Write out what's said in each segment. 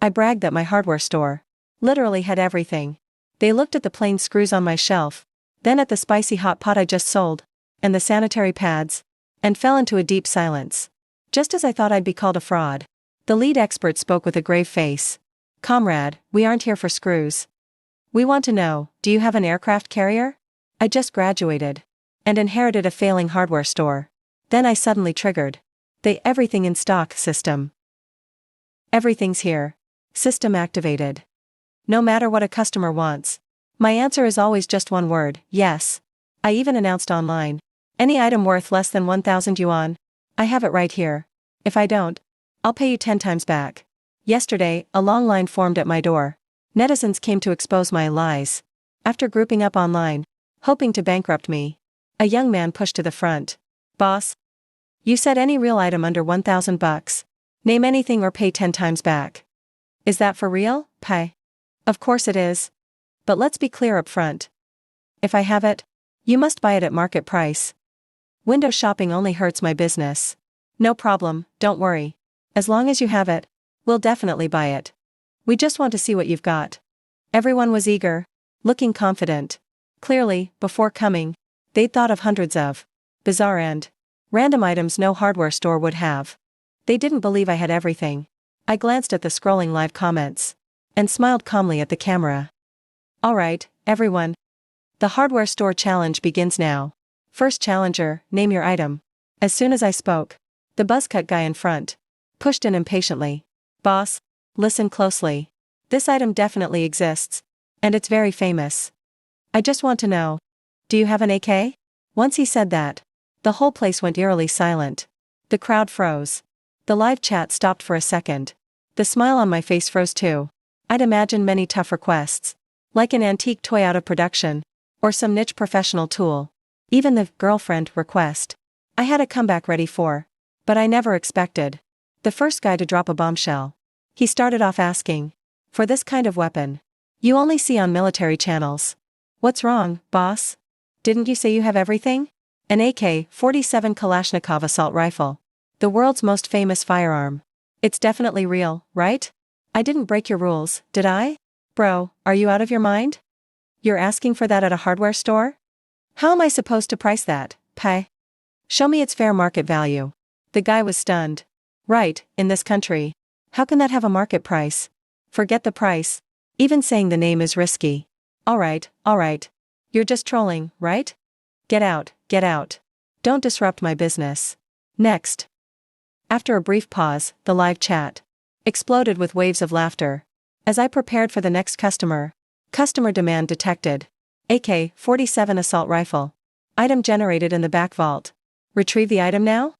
I bragged that my hardware store literally had everything. They looked at the plain screws on my shelf, then at the spicy hot pot I just sold, and the sanitary pads, and fell into a deep silence. Just as I thought I'd be called a fraud, the lead expert spoke with a grave face. "Comrade, we aren't here for screws. We want to know, do you have an aircraft carrier?" I just graduated and inherited a failing hardware store. Then I suddenly triggered the everything in stock system. Everything's here. System activated. No matter what a customer wants, my answer is always just one word: yes. I even announced online, any item worth less than 1,000 yuan. I have it right here. If I don't, I'll pay you 10 times back. Yesterday, a long line formed at my door. Netizens came to expose my lies. After grouping up online, hoping to bankrupt me, a young man pushed to the front. "Boss, you said any real item under 1,000 bucks. Name anything or pay 10 times back. Is that for real, Pai?" Of course it is. But let's be clear up front. If I have it, you must buy it at market price. Window shopping only hurts my business. No problem, don't worry. As long as you have it, we'll definitely buy it. We just want to see what you've got. Everyone was eager, looking confident. Clearly, before coming, they'd thought of hundreds of bizarre and random items no hardware store would have. They didn't believe I had everything. I glanced at the scrolling live comments and smiled calmly at the camera. Alright, everyone. The hardware store challenge begins now. First challenger, name your item. As soon as I spoke, the buzzcut guy in front pushed in impatiently. "Boss, listen closely. This item definitely exists, and it's very famous. I just want to know, do you have an AK?" Once he said that, the whole place went eerily silent. The crowd froze. The live chat stopped for a second. The smile on my face froze too. I'd imagined many tough requests, like an antique toy out of production, or some niche professional tool. Even the girlfriend request I had a comeback ready for. But I never expected the first guy to drop a bombshell. He started off asking for this kind of weapon you only see on military channels. "What's wrong, boss? Didn't you say you have everything?" An AK-47 Kalashnikov assault rifle. The world's most famous firearm. It's definitely real, right? I didn't break your rules, did I? Bro, are you out of your mind? You're asking for that at a hardware store? How am I supposed to price that, Pai? Show me its fair market value. The guy was stunned. Right, in this country. How can that have a market price? Forget the price. Even saying the name is risky. Alright. You're just trolling, right? Get out. Don't disrupt my business. Next. After a brief pause, the live chat exploded with waves of laughter. As I prepared for the next customer demand detected. AK-47 assault rifle. Item generated in the back vault. Retrieve the item now?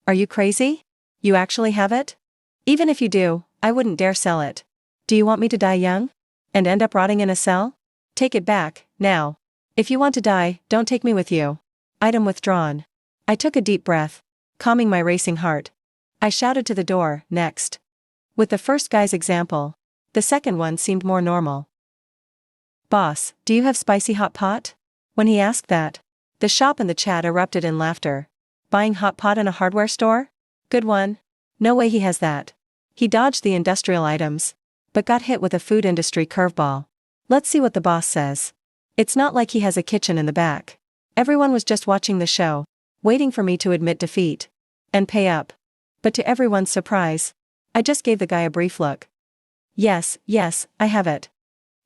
Are you crazy? You actually have it? Even if you do, I wouldn't dare sell it. Do you want me to die young? And end up rotting in a cell? Take it back, now. If you want to die, don't take me with you. Item withdrawn. I took a deep breath, calming my racing heart. I shouted to the door, next. With the first guy's example, the second one seemed more normal. "Boss, do you have spicy hot pot?" When he asked that, the shop and the chat erupted in laughter. Buying hot pot in a hardware store? Good one. No way he has that. He dodged the industrial items, but got hit with a food industry curveball. Let's see what the boss says. It's not like he has a kitchen in the back. Everyone was just watching the show, waiting for me to admit defeat and pay up. But to everyone's surprise, I just gave the guy a brief look. Yes, I have it.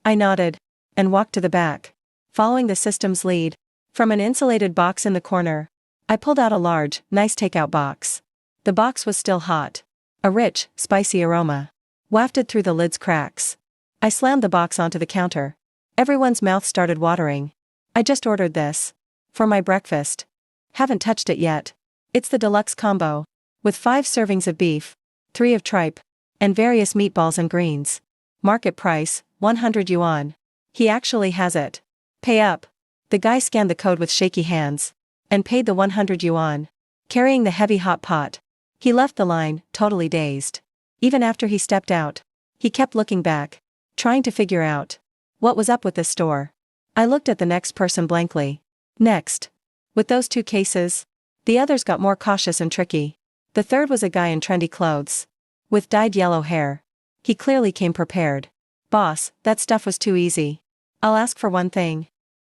I nodded and walked to the back, following the system's lead. From an insulated box in the corner, I pulled out a large, nice takeout box. The box was still hot. A rich, spicy aroma wafted through the lid's cracks. I slammed the box onto the counter. Everyone's mouth started watering. I just ordered this for my breakfast. Haven't touched it yet. It's the deluxe combo, with 5 servings of beef, 3 of tripe, and various meatballs and greens. Market price, 100 yuan. He actually has it. Pay up. The guy scanned the code with shaky hands and paid the 100 yuan. Carrying the heavy hot pot, he left the line, totally dazed. Even after he stepped out, he kept looking back, trying to figure out what was up with this store. I looked at the next person blankly. Next. With those 2 cases, the others got more cautious and tricky. The third was a guy in trendy clothes, with dyed yellow hair. He clearly came prepared. Boss, that stuff was too easy. I'll ask for one thing.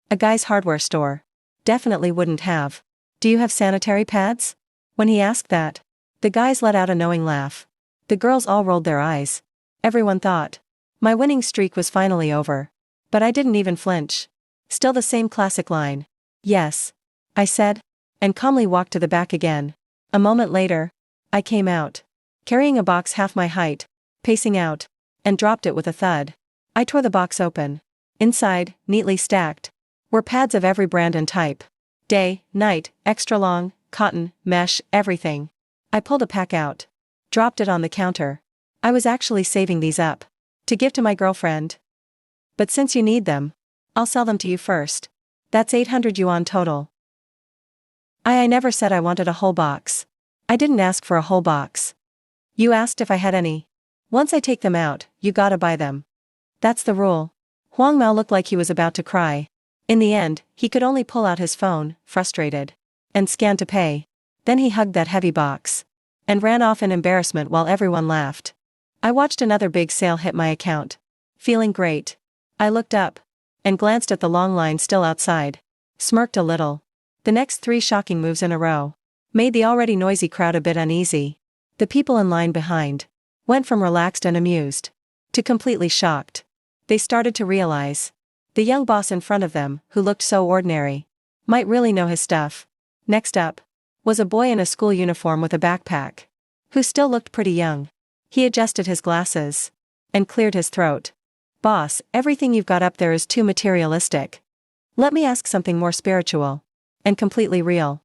A guy's hardware store. Definitely wouldn't have. Do you have sanitary pads? When he asked that, the guys let out a knowing laugh. The girls all rolled their eyes. Everyone thought my winning streak was finally over. But I didn't even flinch. Still the same classic line. Yes, I said, and calmly walked to the back again. A moment later, I came out, carrying a box half my height, pacing out, and dropped it with a thud. I tore the box open. Inside, neatly stacked, were pads of every brand and type. Day, night, extra long, cotton, mesh, everything. I pulled a pack out. Dropped it on the counter. I was actually saving these up to give to my girlfriend. But since you need them, I'll sell them to you first. That's 800 yuan total. I never said I wanted a whole box. I didn't ask for a whole box. You asked if I had any. Once I take them out, you gotta buy them. That's the rule. Huang Mao looked like he was about to cry. In the end, he could only pull out his phone, frustrated, and scan to pay. Then he hugged that heavy box and ran off in embarrassment while everyone laughed. I watched another big sale hit my account. Feeling great. I looked up and glanced at the long line still outside. Smirked a little. The next 3 shocking moves in a row made the already noisy crowd a bit uneasy. The people in line behind went from relaxed and amused to completely shocked. They started to realize the young boss in front of them, who looked so ordinary, might really know his stuff. Next up was a boy in a school uniform with a backpack, who still looked pretty young. He adjusted his glasses and cleared his throat. Boss, everything you've got up there is too materialistic. Let me ask something more spiritual and completely real.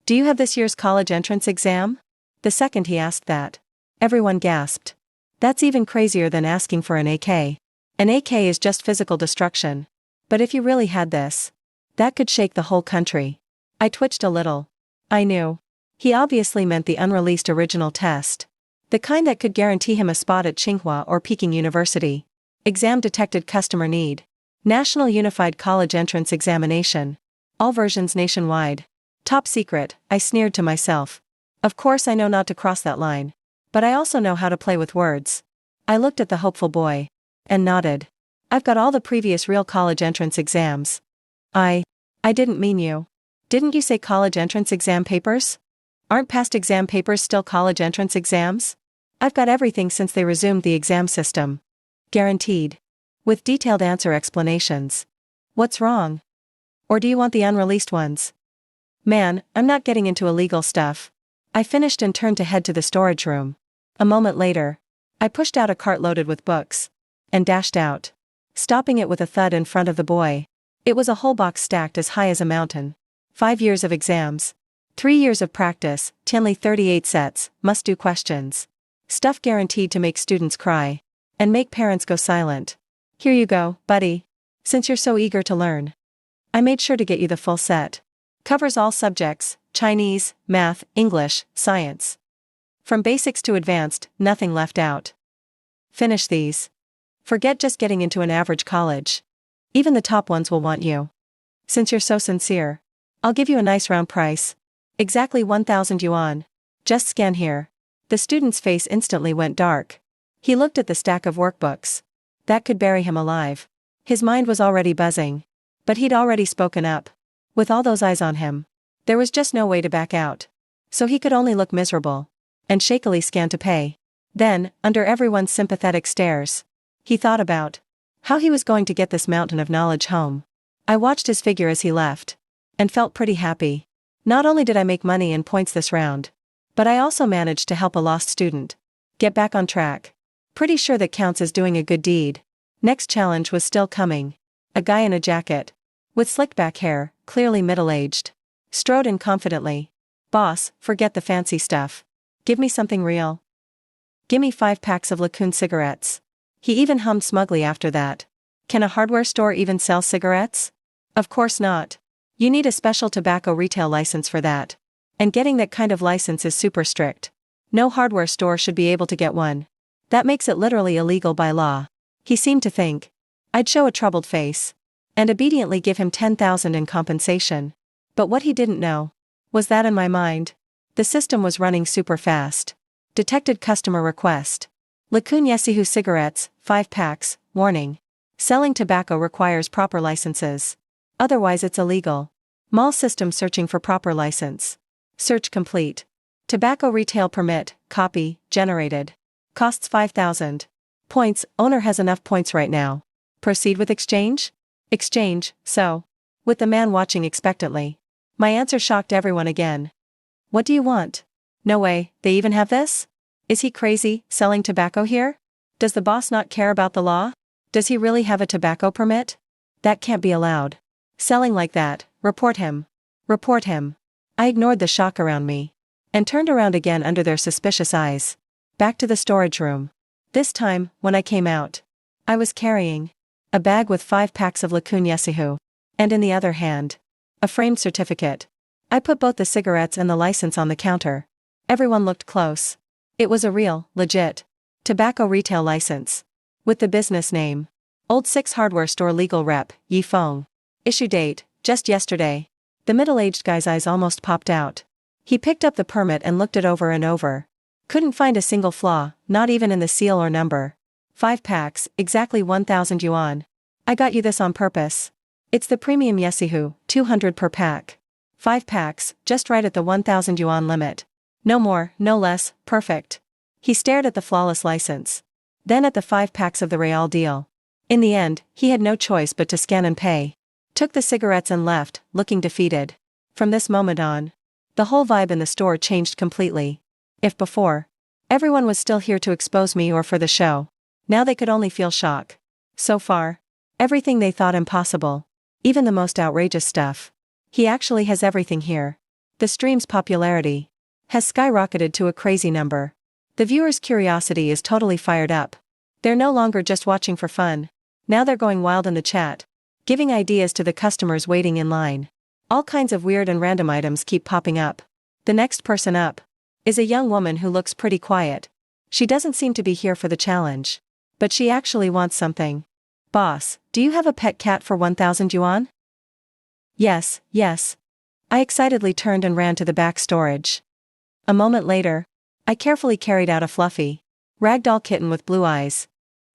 Do you have this year's college entrance exam? The second he asked that, everyone gasped. That's even crazier than asking for an AK. An AK is just physical destruction. But if you really had this, that could shake the whole country. I twitched a little. I knew. He obviously meant the unreleased original test. The kind that could guarantee him a spot at Tsinghua or Peking University. Exam detected customer need. National Unified College Entrance Examination. All versions nationwide. Top secret, I sneered to myself. Of course I know not to cross that line. But I also know how to play with words. I looked at the hopeful boy and nodded. I've got all the previous real college entrance exams. I didn't mean you. Didn't you say college entrance exam papers? Aren't past exam papers still college entrance exams? I've got everything since they resumed the exam system. Guaranteed. With detailed answer explanations. What's wrong? Or do you want the unreleased ones? Man, I'm not getting into illegal stuff. I finished and turned to head to the storage room. A moment later, I pushed out a cart loaded with books and dashed out, stopping it with a thud in front of the boy. It was a whole box stacked as high as a mountain. 5 years of exams. 3 years of practice, Tinley 38 sets, must-do questions. Stuff guaranteed to make students cry and make parents go silent. Here you go, buddy. Since you're so eager to learn, I made sure to get you the full set. Covers all subjects, Chinese, math, English, science. From basics to advanced, nothing left out. Finish these. Forget just getting into an average college. Even the top ones will want you. Since you're so sincere, I'll give you a nice round price. Exactly 1,000 yuan. Just scan here. The student's face instantly went dark. He looked at the stack of workbooks. That could bury him alive. His mind was already buzzing. But he'd already spoken up. With all those eyes on him, there was just no way to back out. So he could only look miserable and shakily scan to pay. Then, under everyone's sympathetic stares, he thought about how he was going to get this mountain of knowledge home. I watched his figure as he left and felt pretty happy. Not only did I make money and points this round, but I also managed to help a lost student get back on track. Pretty sure that counts as doing a good deed. Next challenge was still coming. A guy in a jacket, with slicked back hair, clearly middle-aged, strode in confidently. Boss, forget the fancy stuff. Give me something real. Gimme 5 packs of Lacoon cigarettes. He even hummed smugly after that. Can a hardware store even sell cigarettes? Of course not. You need a special tobacco retail license for that. And getting that kind of license is super strict. No hardware store should be able to get one. That makes it literally illegal by law. He seemed to think I'd show a troubled face and obediently give him 10,000 in compensation. But what he didn't know was that in my mind, the system was running super fast. Detected customer request. Lakun Yesihu cigarettes, 5 packs, warning. Selling tobacco requires proper licenses. Otherwise it's illegal. Mall system searching for proper license. Search complete. Tobacco retail permit, copy, generated. Costs 5,000 points, owner has enough points right now. Proceed with exchange? Exchange, so. With the man watching expectantly. My answer shocked everyone again. What do you want? No way, they even have this? Is he crazy, selling tobacco here? Does the boss not care about the law? Does he really have a tobacco permit? That can't be allowed. Selling like that, report him. Report him. I ignored the shock around me. And turned around again under their suspicious eyes. Back to the storage room. This time, when I came out, I was carrying a bag with 5 packs of Lakun Yesihu. And in the other hand, a framed certificate. I put both the cigarettes and the license on the counter. Everyone looked close. It was a real, legit, tobacco retail license. With the business name. Old Six Hardware Store Legal Rep, Yi Feng. Issue date, just yesterday. The middle-aged guy's eyes almost popped out. He picked up the permit and looked it over and over. Couldn't find a single flaw, not even in the seal or number. 5 packs, exactly 1,000 yuan. I got you this on purpose. It's the premium Yesihu, 200 per pack. 5 packs, just right at the 1,000 yuan limit. No more, no less, perfect. He stared at the flawless license. Then at the 5 packs of the Real deal. In the end, he had no choice but to scan and pay. Took the cigarettes and left, looking defeated. From this moment on, the whole vibe in the store changed completely. If before, everyone was still here to expose me or for the show, now they could only feel shock. So far, everything they thought impossible. Even the most outrageous stuff. He actually has everything here. The stream's popularity has skyrocketed to a crazy number. The viewers' curiosity is totally fired up. They're no longer just watching for fun. Now they're going wild in the chat, giving ideas to the customers waiting in line. All kinds of weird and random items keep popping up. The next person up is a young woman who looks pretty quiet. She doesn't seem to be here for the challenge. But she actually wants something. Boss, do you have a pet cat for 1,000 yuan? Yes, yes. I excitedly turned and ran to the back storage. A moment later, I carefully carried out a fluffy ragdoll kitten with blue eyes.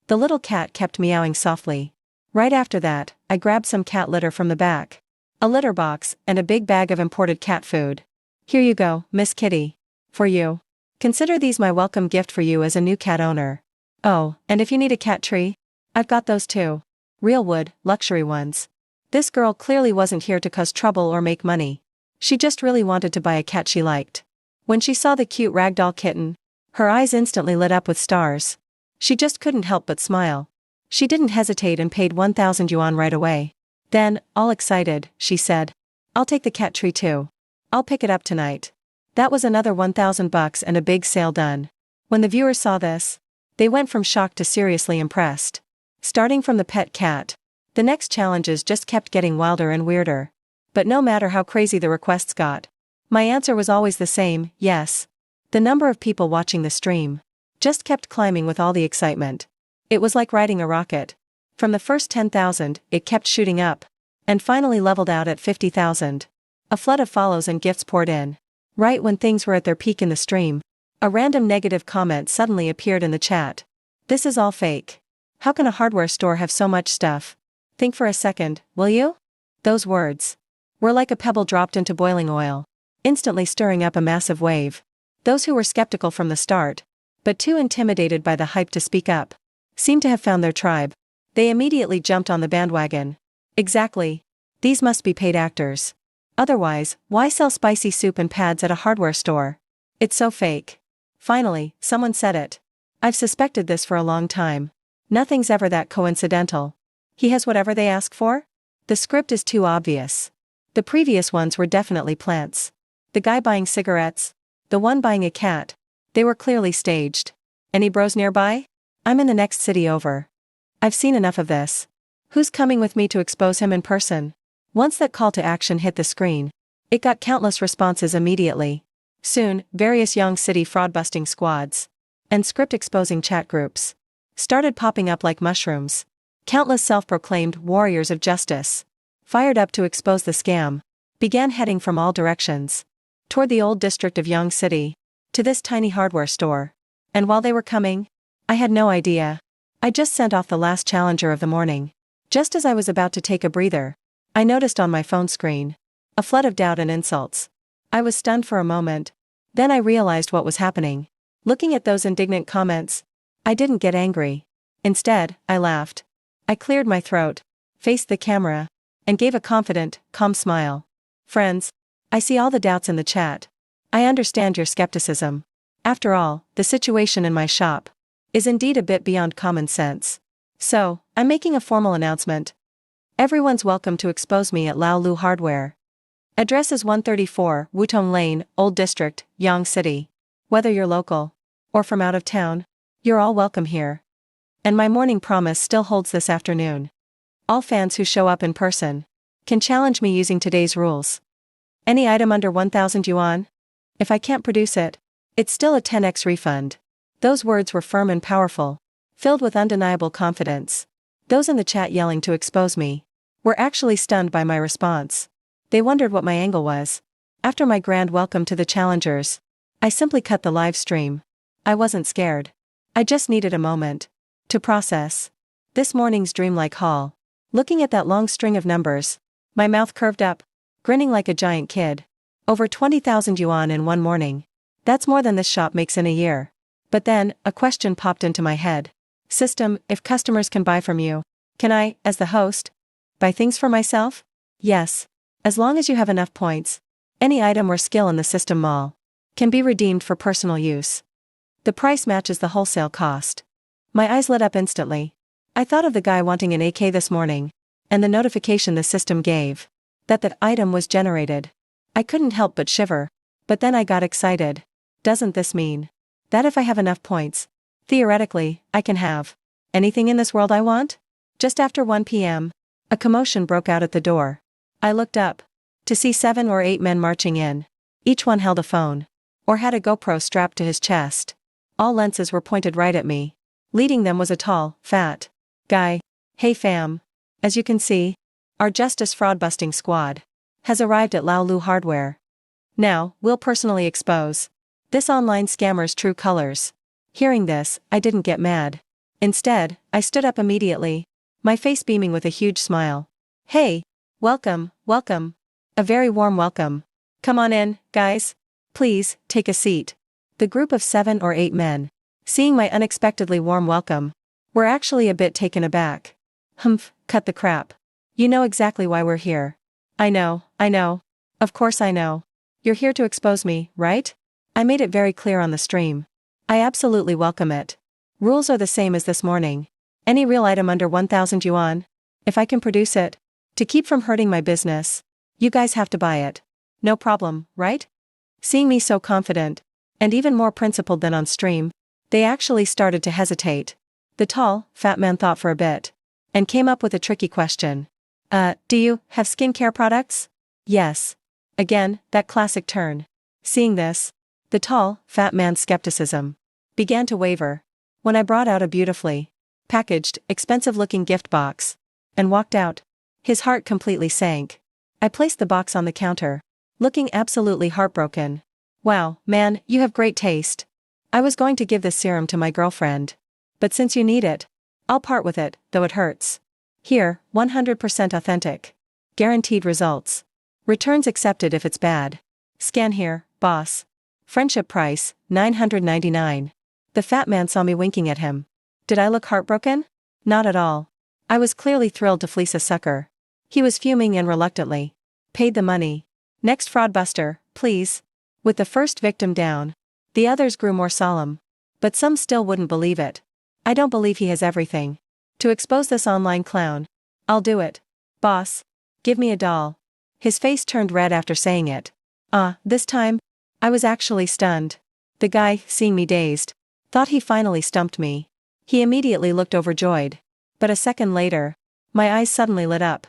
The little cat kept meowing softly. Right after that, I grabbed some cat litter from the back. A litter box, and a big bag of imported cat food. Here you go, Miss Kitty. For you. Consider these my welcome gift for you as a new cat owner. Oh, and if you need a cat tree, I've got those too. Real wood, luxury ones. This girl clearly wasn't here to cause trouble or make money. She just really wanted to buy a cat she liked. When she saw the cute ragdoll kitten, her eyes instantly lit up with stars. She just couldn't help but smile. She didn't hesitate and paid 1,000 yuan right away. Then, all excited, she said, I'll take the cat tree too. I'll pick it up tonight. That was another 1,000 bucks and a big sale done. When the viewers saw this, they went from shocked to seriously impressed. Starting from the pet cat, the next challenges just kept getting wilder and weirder. But no matter how crazy the requests got, my answer was always the same, yes. The number of people watching the stream just kept climbing with all the excitement. It was like riding a rocket. From the first 10,000, it kept shooting up, and finally leveled out at 50,000. A flood of follows and gifts poured in. Right when things were at their peak in the stream, a random negative comment suddenly appeared in the chat. This is all fake. How can a hardware store have so much stuff? Think for a second, will you? Those words were like a pebble dropped into boiling oil, instantly stirring up a massive wave. Those who were skeptical from the start, but too intimidated by the hype to speak up, seemed to have found their tribe. They immediately jumped on the bandwagon. Exactly. These must be paid actors. Otherwise, why sell spicy soup and pads at a hardware store? It's so fake. Finally, someone said it. I've suspected this for a long time. Nothing's ever that coincidental. He has whatever they ask for? The script is too obvious. The previous ones were definitely plants. The guy buying cigarettes, the one buying a cat, they were clearly staged. Any bros nearby? I'm in the next city over. I've seen enough of this. Who's coming with me to expose him in person? Once that call to action hit the screen, it got countless responses immediately. Soon, various young city fraud-busting squads and script-exposing chat groups started popping up like mushrooms. Countless self-proclaimed warriors of justice, fired up to expose the scam, began heading from all directions toward the old district of Yang City. to this tiny hardware store. And while they were coming, I had no idea. I just sent off the last challenger of the morning. Just as I was about to take a breather, I noticed on my phone screen a flood of doubt and insults. I was stunned for a moment. Then I realized what was happening. Looking at those indignant comments, I didn't get angry. Instead, I laughed. I cleared my throat, faced the camera, and gave a confident, calm smile. Friends, I see all the doubts in the chat. I understand your skepticism. After all, the situation in my shop is indeed a bit beyond common sense. So, I'm making a formal announcement. Everyone's welcome to expose me at Lao Lu Hardware. Address is 134 Wutong Lane, Old District, Yong City. Whether you're local or from out of town, you're all welcome here. And my morning promise still holds this afternoon. All fans who show up in person can challenge me using today's rules. Any item under 1,000 yuan? If I can't produce it, it's still a 10x refund. Those words were firm and powerful, filled with undeniable confidence. Those in the chat yelling to expose me were actually stunned by my response. They wondered what my angle was. After my grand welcome to the challengers, I simply cut the live stream. I wasn't scared. I just needed a moment to process this morning's dreamlike haul. Looking at that long string of numbers, my mouth curved up, grinning like a giant kid. Over 20,000 yuan in one morning. That's more than this shop makes in a year. But then, a question popped into my head. System, if customers can buy from you, can I, as the host, buy things for myself? Yes. As long as you have enough points, any item or skill in the system mall can be redeemed for personal use. The price matches the wholesale cost. My eyes lit up instantly. I thought of the guy wanting an AK this morning, and the notification the system gave that item was generated. I couldn't help but shiver. But then I got excited. Doesn't this mean that if I have enough points, theoretically, I can have anything in this world I want? Just after 1 p.m., a commotion broke out at the door. I looked up to see 7 or 8 men marching in. Each one held a phone or had a GoPro strapped to his chest. All lenses were pointed right at me. Leading them was a tall, fat guy. Hey fam. As you can see, our Justice Fraud Busting Squad has arrived at Lao Lu Hardware. Now, we'll personally expose this online scammer's true colors. Hearing this, I didn't get mad. Instead, I stood up immediately, my face beaming with a huge smile. Hey, welcome, welcome. A very warm welcome. Come on in, guys. Please, take a seat. The group of 7 or 8 men, seeing my unexpectedly warm welcome, were actually a bit taken aback. Humph, cut the crap. You know exactly why we're here. I know. Of course I know. You're here to expose me, right? I made it very clear on the stream. I absolutely welcome it. Rules are the same as this morning. Any real item under 1,000 yuan, if I can produce it, to keep from hurting my business, you guys have to buy it. No problem, right? Seeing me so confident, and even more principled than on stream, they actually started to hesitate. The tall, fat man thought for a bit, and came up with a tricky question. Do you have skincare products? Yes. Again, that classic turn. Seeing this, the tall, fat man's skepticism began to waver. When I brought out a beautifully packaged, expensive-looking gift box and walked out, his heart completely sank. I placed the box on the counter, looking absolutely heartbroken. Wow, man, you have great taste. I was going to give this serum to my girlfriend. But since you need it, I'll part with it, though it hurts. Here, 100% authentic. Guaranteed results. Returns accepted if it's bad. Scan here, boss. Friendship price, 999. The fat man saw me winking at him. Did I look heartbroken? Not at all. I was clearly thrilled to fleece a sucker. He was fuming and reluctantly paid the money. Next fraudbuster, please. With the first victim down, the others grew more solemn. But some still wouldn't believe it. I don't believe he has everything to expose this online clown. I'll do it. Boss. Give me a doll. His face turned red after saying it. This time, I was actually stunned. The guy, seeing me dazed, thought he finally stumped me. He immediately looked overjoyed. But a second later, my eyes suddenly lit up.